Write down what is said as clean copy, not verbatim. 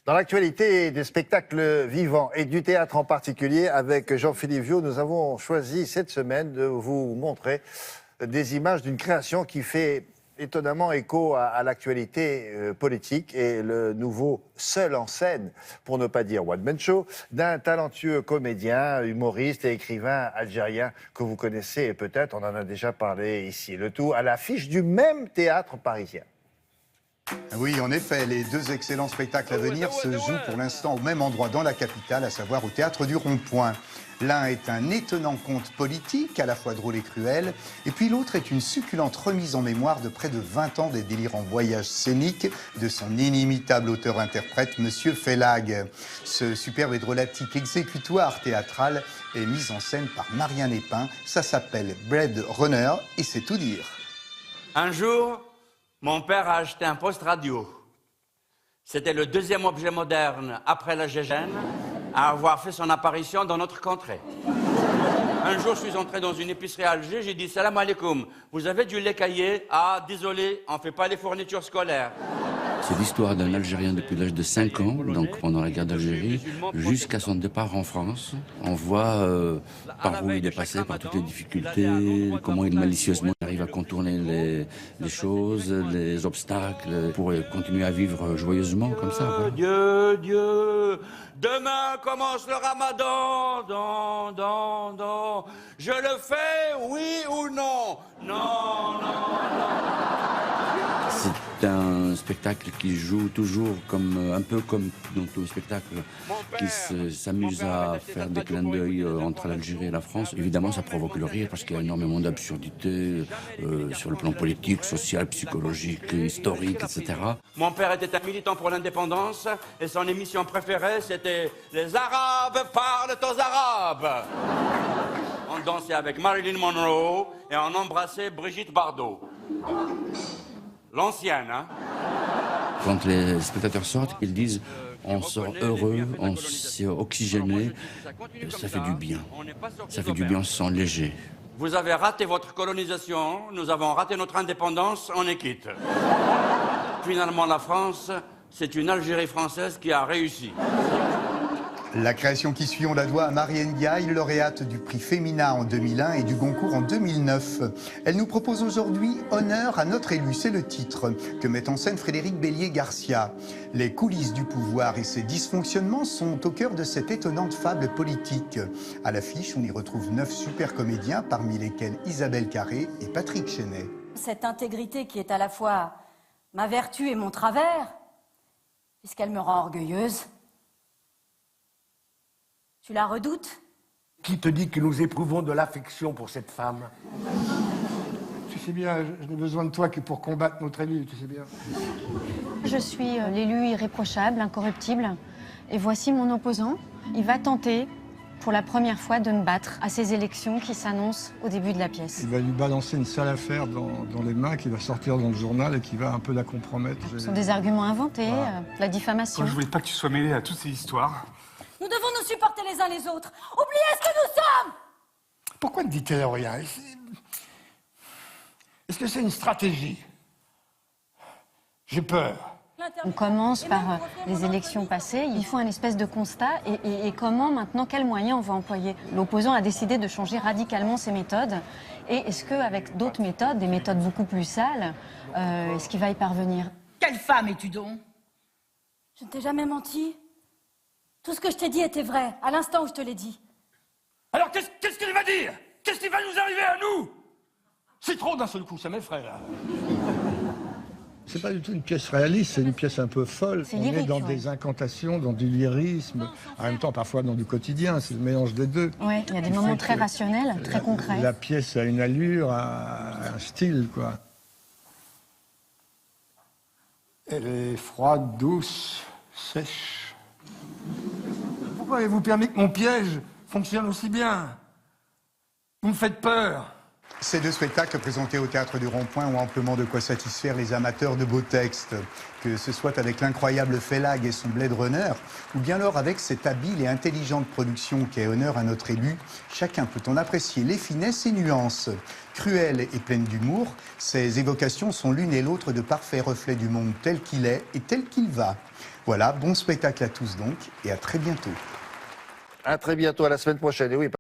Dans l'actualité des spectacles vivants et du théâtre en particulier, avec Jean-Philippe Viau, nous avons choisi cette semaine de vous montrer des images d'une création qui fait étonnamment écho à l'actualité politique et le nouveau seul en scène, pour ne pas dire one-man show, d'un talentueux comédien, humoriste et écrivain algérien que vous connaissez peut-être, on en a déjà parlé ici. Le tout à l'affiche du même théâtre parisien. Oui, en effet, les deux excellents spectacles à venir se jouent pour l'instant au même endroit dans la capitale, à savoir au Théâtre du Rond-Point. L'un est un étonnant conte politique, à la fois drôle et cruel, et puis l'autre est une succulente remise en mémoire de près de 20 ans des délirants voyages scéniques de son inimitable auteur-interprète, Monsieur Fellag. Ce superbe et drôlatique exécutoire théâtral est mis en scène par Marianne Epin. Ça s'appelle Blade Runner, et c'est tout dire. Un jour, mon père a acheté un poste radio. C'était le deuxième objet moderne, après la GGN, à avoir fait son apparition dans notre contrée. Un jour, je suis entré dans une épicerie à Alger, j'ai dit « Salam alaikum, vous avez du lait caillé ?»« Ah, désolé, on ne fait pas les fournitures scolaires. » C'est l'histoire d'un Algérien depuis l'âge de 5 ans, donc pendant la guerre d'Algérie, jusqu'à son départ en France. On voit par où il est passé, par toutes les difficultés, comment il malicieusement arrive à contourner les choses, les obstacles, pour continuer à vivre joyeusement comme ça. Voilà. Dieu, demain commence le ramadan, je le fais, oui ou non? Non. C'est un spectacle qui joue toujours un peu comme dans tous les spectacles, qui s'amuse à faire des clins d'œil entre l'Algérie et la France. Évidemment, ça provoque le rire parce qu'il y a énormément d'absurdités sur le plan politique, social, psychologique, historique, etc. Mon père était un militant pour l'indépendance et son émission préférée, c'était « Les Arabes parlent aux Arabes ». On dansait avec Marilyn Monroe et on embrassait Brigitte Bardot. L'ancienne, hein? Quand les spectateurs sortent, ils disent « on sort heureux, on s'est oxygéné, ça fait du bien. Ça fait du bien, on se sent léger. » Vous avez raté votre colonisation, nous avons raté notre indépendance, on est quitte. Finalement, la France, c'est une Algérie française qui a réussi. La création qui suit, on la doit à Marianne Ndiaye, lauréate du prix Femina en 2001 et du Goncourt en 2009. Elle nous propose aujourd'hui « Honneur à notre élu », c'est le titre que met en scène Frédéric Bélier-Garcia. Les coulisses du pouvoir et ses dysfonctionnements sont au cœur de cette étonnante fable politique. À l'affiche, on y retrouve 9 super comédiens, parmi lesquels Isabelle Carré et Patrick Chenet. Cette intégrité qui est à la fois ma vertu et mon travers, puisqu'elle me rend orgueilleuse. Tu la redoutes? Qui te dit que nous éprouvons de l'affection pour cette femme? Tu sais bien, je n'ai besoin de toi que pour combattre notre élu, tu sais bien. Je suis l'élu irréprochable, incorruptible. Et voici mon opposant. Il va tenter, pour la première fois, de me battre à ces élections qui s'annoncent au début de la pièce. Il va lui balancer une sale affaire dans les mains qui va sortir dans le journal et qui va un peu la compromettre. Ce sont des arguments inventés, Voilà. la diffamation. Je voulais pas que tu sois mêlé à toutes ces histoires. Nous devons nous supporter les uns les autres. Oubliez ce que nous sommes! Pourquoi ne dit-elle rien? Est-ce que c'est une stratégie? J'ai peur. On commence par les élections passées. Il faut un espèce de constat et comment maintenant, quels moyens on va employer. L'opposant a décidé de changer radicalement ses méthodes. Et est-ce qu'avec d'autres méthodes, des méthodes beaucoup plus sales, est-ce qu'il va y parvenir? Quelle femme es-tu donc? Je ne t'ai jamais menti. Tout ce que je t'ai dit était vrai, à l'instant où je te l'ai dit. Alors qu'est-ce qu'il va dire? Qu'est-ce qui va nous arriver à nous? C'est trop d'un seul coup, ça m'effraie là. C'est pas du tout une pièce réaliste, c'est une pièce un peu folle. C'est On lyrique, est dans ouais. des incantations, dans du lyrisme, en même temps parfois dans du quotidien, c'est le mélange des deux. Oui, il y a des moments très rationnels, très concrets. La pièce a une allure, un style, quoi. Elle est froide, douce, sèche. Pourquoi avez-vous permis que mon piège fonctionne aussi bien? Vous me faites peur. Ces deux spectacles présentés au Théâtre du Rond-Point ont amplement de quoi satisfaire les amateurs de beaux textes, que ce soit avec l'incroyable Félag et son Blade Runner, ou bien alors avec cette habile et intelligente production qui est honneur à notre élu. Chacun peut en apprécier les finesses et nuances. Cruelles et pleines d'humour, ces évocations sont l'une et l'autre de parfaits reflets du monde tel qu'il est et tel qu'il va. Voilà, bon spectacle à tous donc, et à très bientôt. À très bientôt, à la semaine prochaine. Et oui,